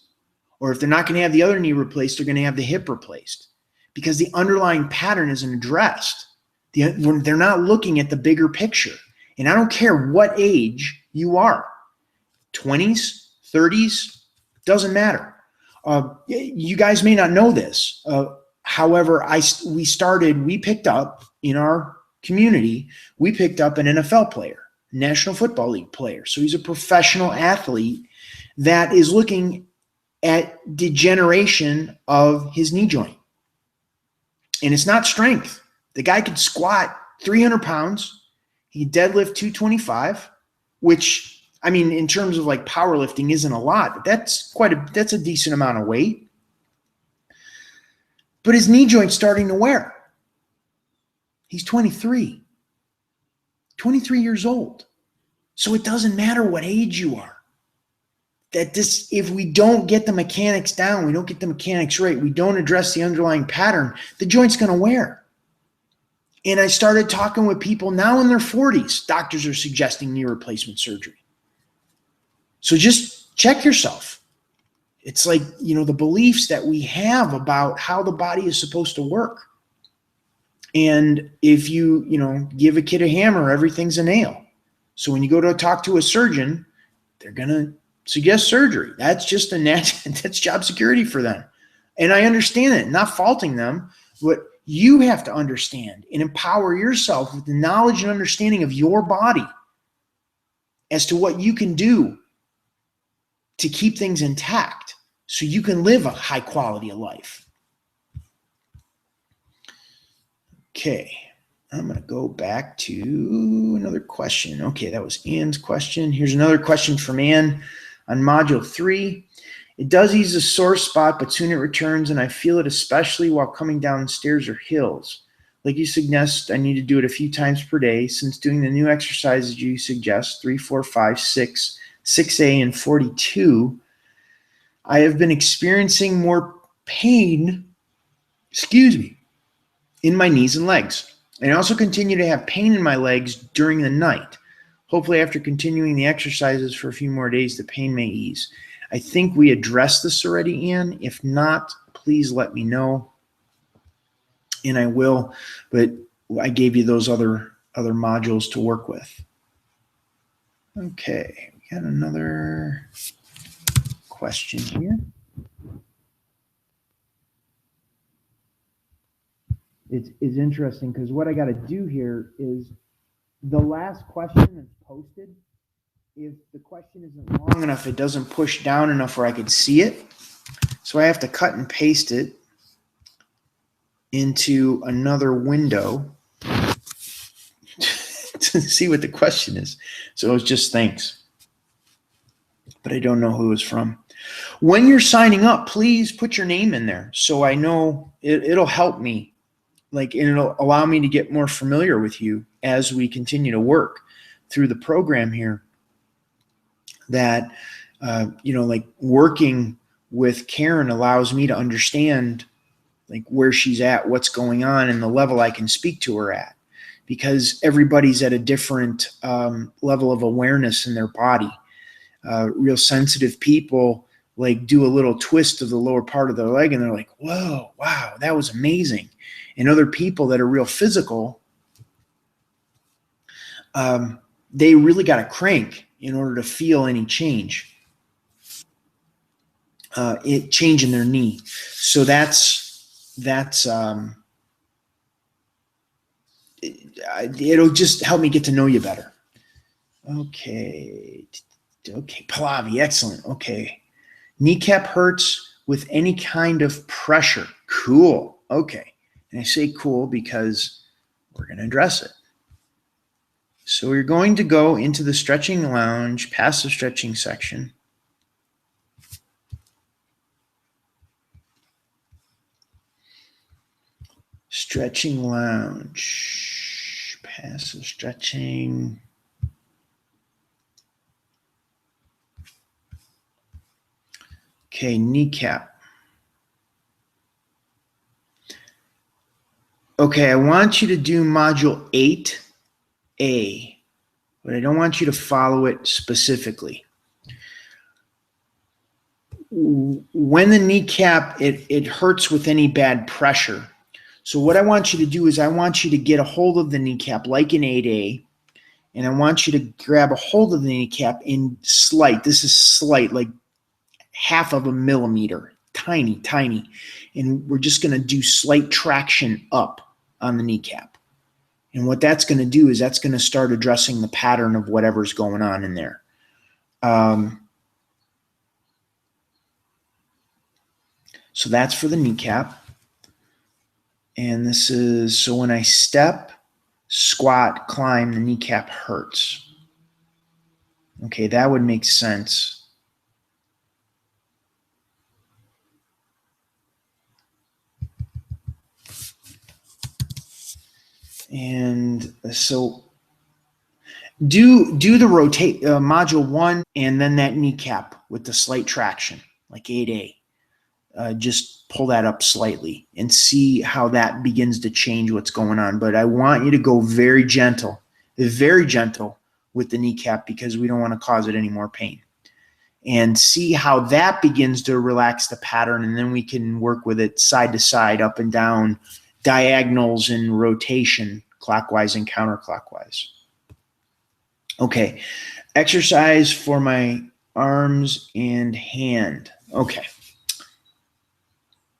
Or if they're not going to have the other knee replaced, they're going to have the hip replaced because the underlying pattern isn't addressed. They're not looking at the bigger picture. And I don't care what age you are, 20s, 30s, doesn't matter. You guys may not know this. However, we picked up in our community, we picked up an NFL player, National Football League player. So he's a professional athlete that is looking at degeneration of his knee joint. And it's not strength. The guy could squat 300 pounds. He could deadlift 225, which, I mean, in terms of like powerlifting isn't a lot, but that's a decent amount of weight. But his knee joint's starting to wear. He's 23 years old. So it doesn't matter what age you are. If we don't get the mechanics down, we don't get the mechanics right, we don't address the underlying pattern, the joint's going to wear. And I started talking with people now in their 40s. Doctors are suggesting knee replacement surgery. So just check yourself. It's like, the beliefs that we have about how the body is supposed to work. And if you give a kid a hammer, everything's a nail. So when you go to talk to a surgeon, they're going to suggest surgery. That's just that's job security for them. And I understand it, not faulting them, but you have to understand and empower yourself with the knowledge and understanding of your body as to what you can do to keep things intact so you can live a high quality of life. Okay, I'm going to go back to another question. Okay, that was Ann's question. Here's another question from Ann on Module 3. It does ease a sore spot, but soon it returns, and I feel it especially while coming down stairs or hills. Like you suggest, I need to do it a few times per day. Since doing the new exercises you suggest, 3, 4, 5, 6, 6A, and 42, I have been experiencing more pain, in my knees and legs. And I also continue to have pain in my legs during the night. Hopefully after continuing the exercises for a few more days, the pain may ease. I think we addressed this already, Ann. If not, please let me know. And I will, but I gave you those other modules to work with. Okay, we got another question here. It's interesting because what I got to do here is the last question that's posted, if the question isn't long enough, it doesn't push down enough where I could see it. So I have to cut and paste it into another window to see what the question is. So it's just thanks. But I don't know who it's from. When you're signing up, please put your name in there so I know it'll help me. And it'll allow me to get more familiar with you as we continue to work through the program here. That, working with Karen allows me to understand where she's at, what's going on, and the level I can speak to her at. Because everybody's at a different level of awareness in their body. Real sensitive people do a little twist of the lower part of their leg and they're like, whoa, wow, that was amazing. And other people that are real physical, they really got to crank in order to feel any change. Change in their knee. So it'll just help me get to know you better. Okay, Pallavi, excellent. Okay, kneecap hurts with any kind of pressure. Cool. Okay. And I say cool because we're going to address it. So we're going to go into the stretching lounge, passive stretching section. Stretching lounge, passive stretching. Okay, kneecap. Okay, I want you to do module 8A, but I don't want you to follow it specifically. When the kneecap, it hurts with any bad pressure. So what I want you to do is I want you to get a hold of the kneecap like in 8A, and I want you to grab a hold of the kneecap in slight. This is slight, like half of a millimeter, tiny, tiny. And we're just going to do slight traction up on the kneecap. And what that's going to do is that's going to start addressing the pattern of whatever's going on in there. So that's for the kneecap. And this is, so when I step, squat, climb, the kneecap hurts. Okay, that would make sense. And so do the rotate module 1 and then that kneecap with the slight traction, like 8A. Just pull that up slightly and see how that begins to change what's going on. But I want you to go very gentle with the kneecap because we don't want to cause it any more pain. And see how that begins to relax the pattern, and then we can work with it side to side, up and down, diagonals and rotation, clockwise and counterclockwise. Okay, exercise for my arms and hand. Okay.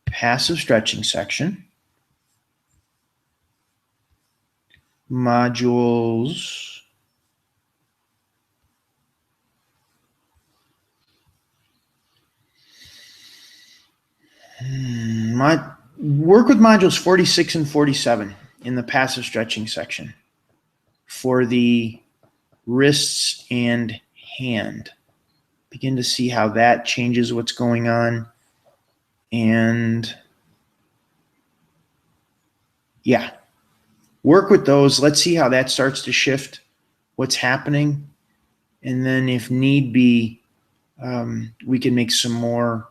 Passive stretching section. Modules. Work with modules 46 and 47 in the passive stretching section for the wrists and hand. Begin to see how that changes what's going on. And yeah, work with those. Let's see how that starts to shift what's happening. And then if need be, we can make some more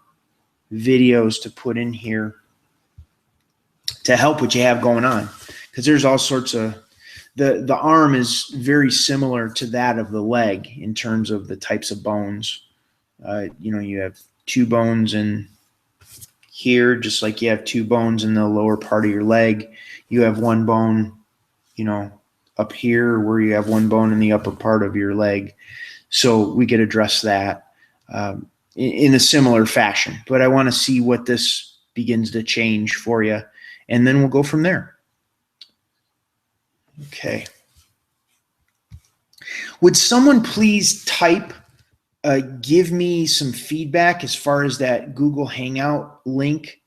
videos to put in here to help what you have going on, because there's all sorts of the arm is very similar to that of the leg in terms of the types of bones. You have two bones in here, just like you have two bones in the lower part of your leg. You have one bone, up here, where you have one bone in the upper part of your leg. So we could address that in a similar fashion. But I want to see what this begins to change for you, and then we'll go from there. Okay. Would someone please type, give me some feedback as far as that Google Hangout link?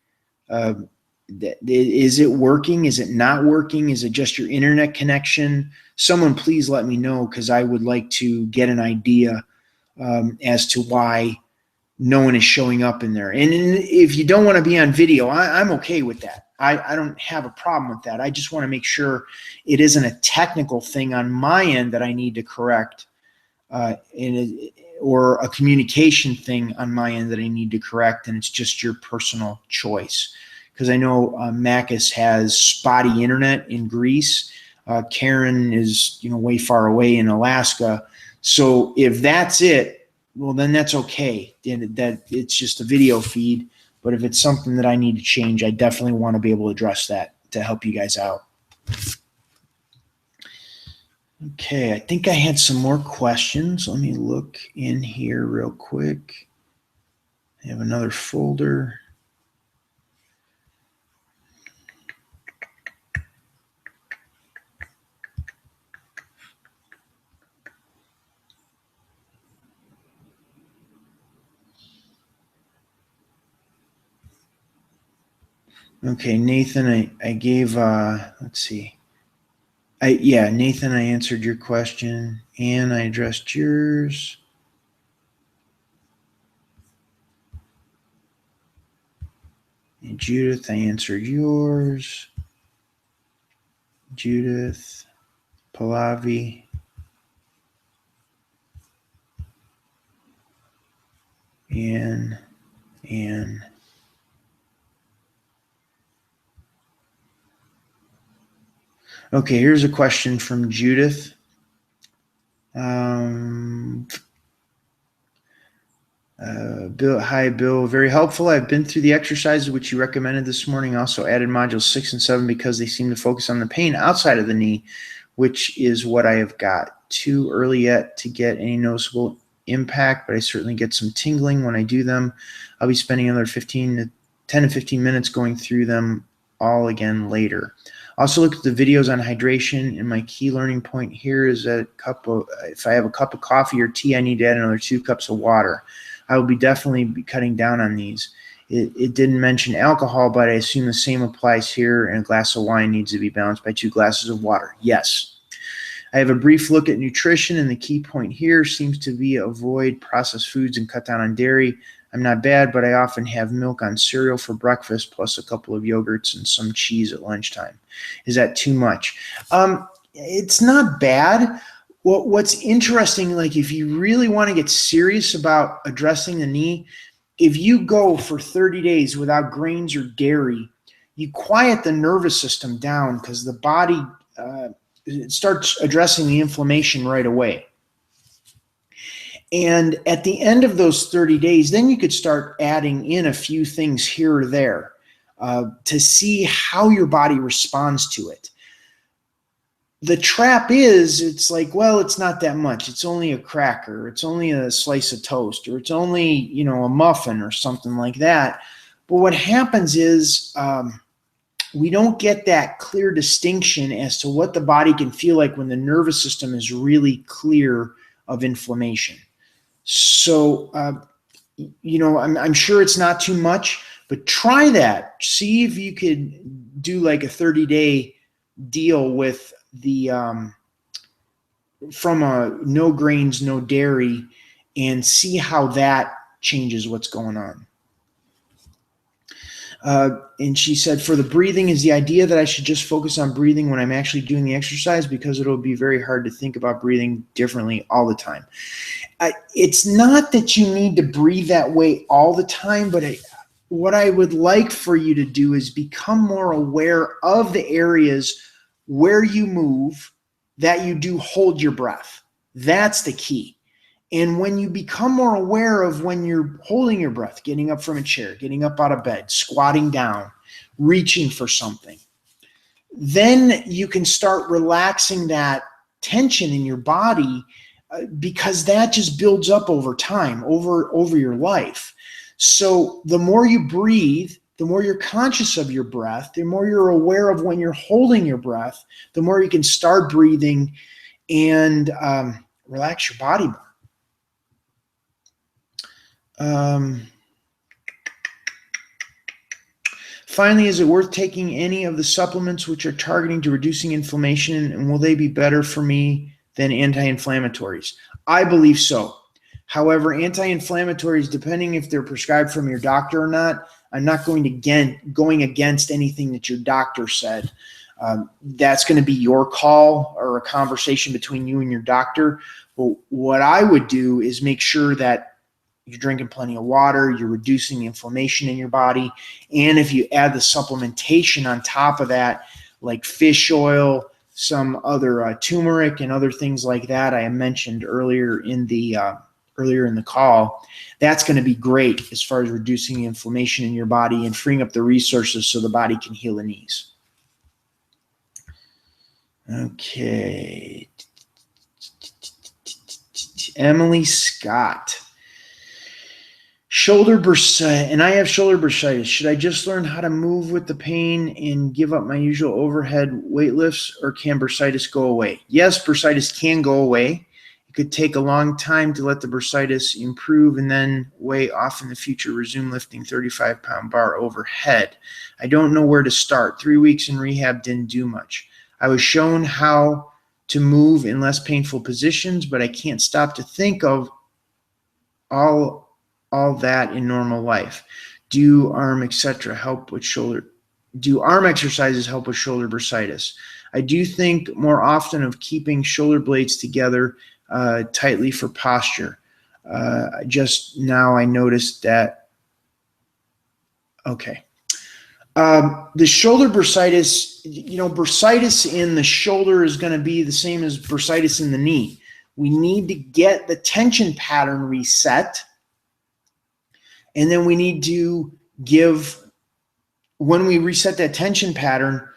Is it working? Is it not working? Is it just your internet connection? Someone please let me know, because I would like to get an idea as to why no one is showing up in there. And if you don't want to be on video, I'm okay with that. I don't have a problem with that. I just want to make sure it isn't a technical thing on my end that I need to correct, or a communication thing on my end that I need to correct, and it's just your personal choice. Because I know Makis has spotty internet in Greece. Karen is way far away in Alaska. So if that's it, well, then that's okay. That it's just a video feed. But if it's something that I need to change, I definitely want to be able to address that to help you guys out. Okay, I think I had some more questions. Let me look in here real quick. I have another folder. Okay, Nathan, I gave, let's see. Nathan, I answered your question, and I addressed yours. And Judith, I answered yours. Judith, Pallavi, and And okay, here's a question from Judith. Bill, hi, Bill. Very helpful. I've been through the exercises which you recommended this morning. Also added modules 6 and 7 because they seem to focus on the pain outside of the knee, which is what I have got. Too early yet to get any noticeable impact, but I certainly get some tingling when I do them. I'll be spending another 10 to 15 minutes going through them all again later. Also look at the videos on hydration, and my key learning point here is that if I have a cup of coffee or tea, I need to add another 2 cups of water. I will definitely be cutting down on these. It didn't mention alcohol, but I assume the same applies here, and a glass of wine needs to be balanced by 2 glasses of water. Yes. I have a brief look at nutrition, and the key point here seems to be avoid processed foods and cut down on dairy. I'm not bad, but I often have milk on cereal for breakfast, plus a couple of yogurts and some cheese at lunchtime. Is that too much? It's not bad. What's interesting, like if you really want to get serious about addressing the knee, if you go for 30 days without grains or dairy, you quiet the nervous system down because the body it starts addressing the inflammation right away. And at the end of those 30 days, then you could start adding in a few things here or there to see how your body responds to it. The trap is, it's like, well, it's not that much. It's only a cracker. It's only a slice of toast, or it's only, a muffin or something like that. But what happens is we don't get that clear distinction as to what the body can feel like when the nervous system is really clear of inflammation. So, I'm sure it's not too much, but try that. See if you could do like a 30-day deal with the from a no grains, no dairy, and see how that changes what's going on. And she said, for the breathing, is the idea that I should just focus on breathing when I'm actually doing the exercise, because it'll be very hard to think about breathing differently all the time. It's not that you need to breathe that way all the time, but what I would like for you to do is become more aware of the areas where you move that you do hold your breath. That's the key. And when you become more aware of when you're holding your breath, getting up from a chair, getting up out of bed, squatting down, reaching for something, then you can start relaxing that tension in your body, because that just builds up over time, over your life. So the more you breathe, the more you're conscious of your breath, the more you're aware of when you're holding your breath, the more you can start breathing and relax your body more. Finally, is it worth taking any of the supplements which are targeting to reducing inflammation, and will they be better for me than anti-inflammatories? I believe so. However, anti-inflammatories, depending if they're prescribed from your doctor or not, I'm not going against anything that your doctor said. That's going to be your call or a conversation between you and your doctor. But what I would do is make sure that you're drinking plenty of water, you're reducing the inflammation in your body, and if you add the supplementation on top of that, like fish oil, some other turmeric and other things like that I mentioned earlier in the call, that's going to be great as far as reducing the inflammation in your body and freeing up the resources so the body can heal the knees. Okay. Emily Scott. Shoulder bursitis, and I have shoulder bursitis. Should I just learn how to move with the pain and give up my usual overhead weight lifts, or can bursitis go away? Yes, bursitis can go away. It could take a long time to let the bursitis improve, and then way off in the future, resume lifting 35-pound bar overhead. I don't know where to start. 3 weeks in rehab didn't do much. I was shown how to move in less painful positions, but I can't stop to think of all that in normal life. Do arm exercises help with shoulder bursitis? I do think more often of keeping shoulder blades together tightly for posture. Just now I noticed that Okay. The shoulder bursitis, bursitis in the shoulder is going to be the same as bursitis in the knee. We need to get the tension pattern reset. And then we need to when we reset that tension pattern,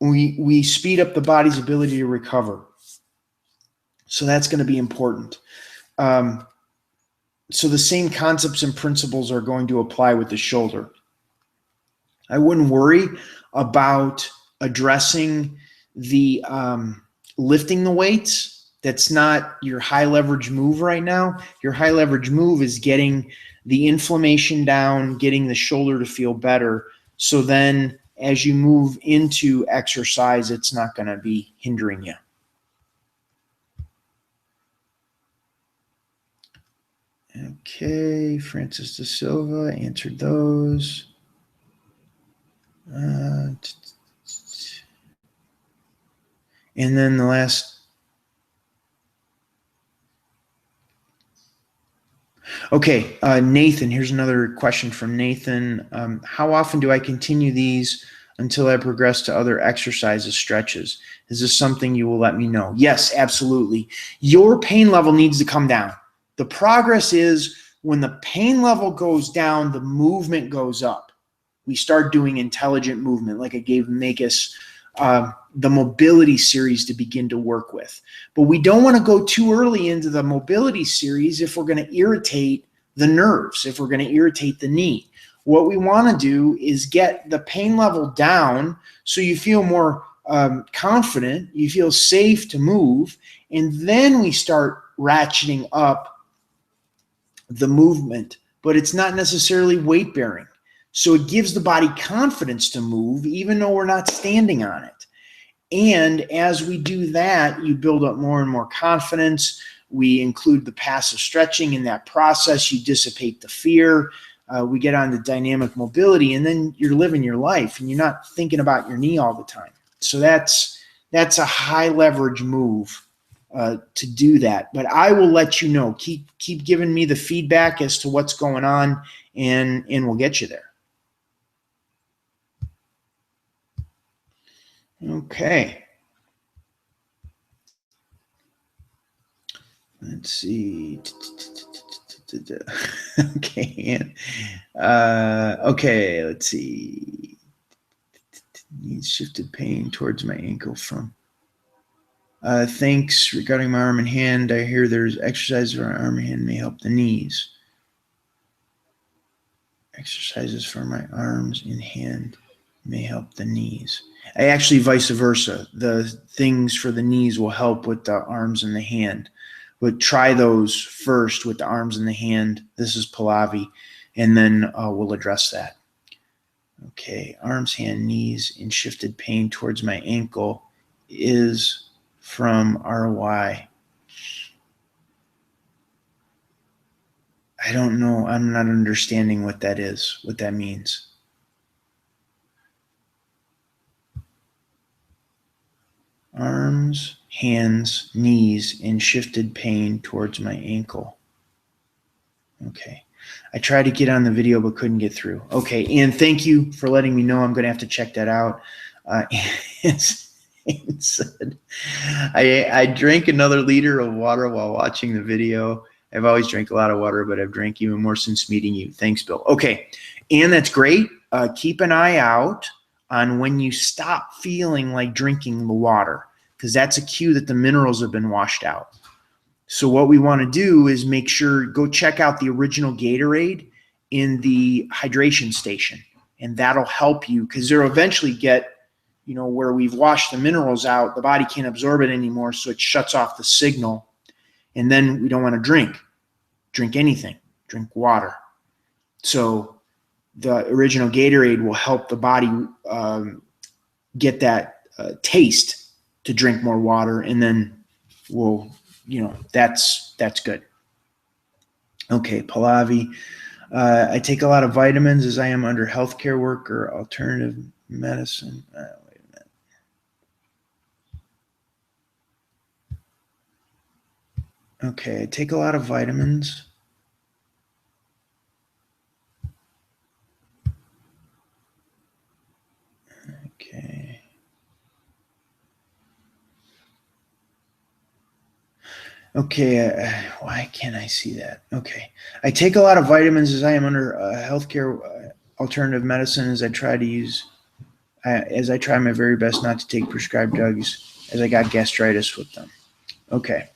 we speed up the body's ability to recover. So that's going to be important. So the same concepts and principles are going to apply with the shoulder. I wouldn't worry about addressing the lifting the weights. That's not your high leverage move right now. Your high leverage move is getting the inflammation down, getting the shoulder to feel better. So then as you move into exercise, it's not going to be hindering you. Okay, Francis De Silva answered those. And then the last. Okay, Nathan, here's another question from Nathan. How often do I continue these until I progress to other exercises, stretches? Is this something you will let me know? Yes, absolutely. Your pain level needs to come down. The progress is when the pain level goes down, the movement goes up. We start doing intelligent movement, like I gave Makis the mobility series to begin to work with. But we don't want to go too early into the mobility series if we're going to irritate the nerves, if we're going to irritate the knee. What we want to do is get the pain level down so you feel more confident, you feel safe to move, and then we start ratcheting up the movement. But it's not necessarily weight bearing. So it gives the body confidence to move even though we're not standing on it. And as we do that, you build up more and more confidence. We include the passive stretching in that process. You dissipate the fear. We get on to dynamic mobility, and then you're living your life, and you're not thinking about your knee all the time. So that's a high leverage move to do that. But I will let you know. Keep giving me the feedback as to what's going on, and we'll get you there. Okay. Let's see. Okay. Okay, let's see. Needs shifted pain towards my ankle from. Thanks regarding my arm and hand. I hear there's exercises for my arm and hand may help the knees. Exercises for my arms and hand may help the knees. Actually, vice versa. The things for the knees will help with the arms and the hand. But try those first with the arms and the hand. This is Pallavi. And then we'll address that. Okay, arms, hand, knees, and shifted pain towards my ankle is from RY. I don't know. I'm not understanding what that is, what that means. Arms, hands, knees, and shifted pain towards my ankle. Okay. I tried to get on the video but couldn't get through. Okay, and thank you for letting me know. I'm going to have to check that out. Said, I drank another liter of water while watching the video. I've always drank a lot of water, but I've drank even more since meeting you. Thanks, Bill. Okay, and that's great. Keep an eye out on when you stop feeling like drinking the water, because that's a cue that the minerals have been washed out. So what we want to do is make sure, go check out the original Gatorade in the hydration station, and that'll help you, because they'll eventually get, where we've washed the minerals out, the body can't absorb it anymore, so it shuts off the signal. And then we don't want to drink anything, drink water. So the original Gatorade will help the body get that taste to drink more water, and then we'll, that's good. Okay, Pallavi. I take a lot of vitamins as I am under healthcare work or alternative medicine. Wait a minute. Okay, I take a lot of vitamins. Okay. Okay, why can't I see that? Okay. I take a lot of vitamins as I am under healthcare alternative medicine as I try my very best not to take prescribed drugs as I got gastritis with them. Okay.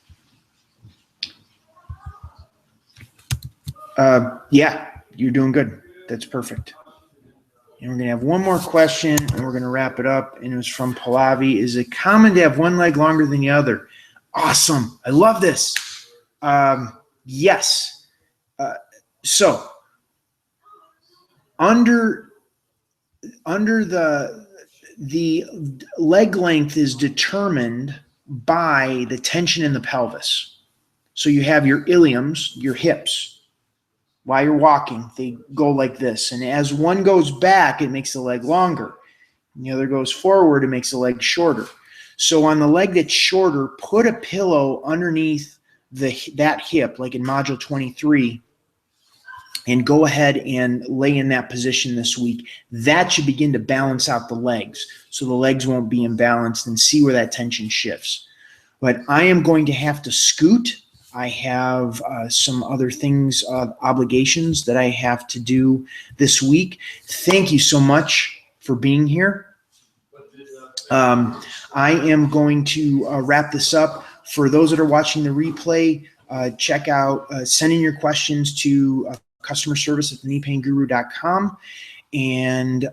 Yeah, you're doing good. That's perfect. And we're going to have one more question and we're going to wrap it up. And it was from Pallavi. Is it common to have one leg longer than the other? Awesome. I love this. Yes. So under the leg length is determined by the tension in the pelvis. So you have your iliums, your hips. While you're walking, they go like this. And as one goes back, it makes the leg longer. And the other goes forward, it makes the leg shorter. So on the leg that's shorter, put a pillow underneath that hip, like in module 23, and go ahead and lay in that position this week. That should begin to balance out the legs, so the legs won't be imbalanced, and see where that tension shifts. But I am going to have to scoot. I have some other things, obligations that I have to do this week. Thank you so much for being here. I am going to wrap this up. For those that are watching the replay, check out, send in your questions to customer service at thekneepainguru.com. And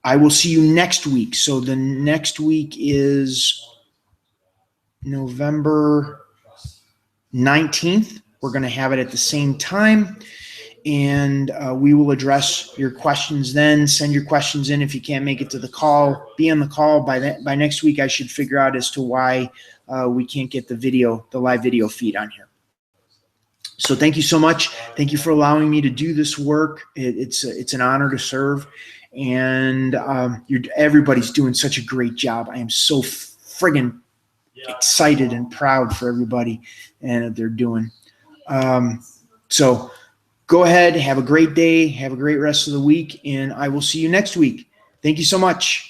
I will see you next week. So the next week is November 19th. We're going to have it at the same time, and we will address your questions then. Send your questions in if you can't make it to the call. Be on the call. By next week, I should figure out as to why we can't get the live video feed on here. So thank you so much. Thank you for allowing me to do this work. It's an honor to serve, and everybody's doing such a great job. I am so friggin' excited and proud for everybody and what they're doing. So go ahead, have a great day, have a great rest of the week, and I will see you next week. Thank you so much.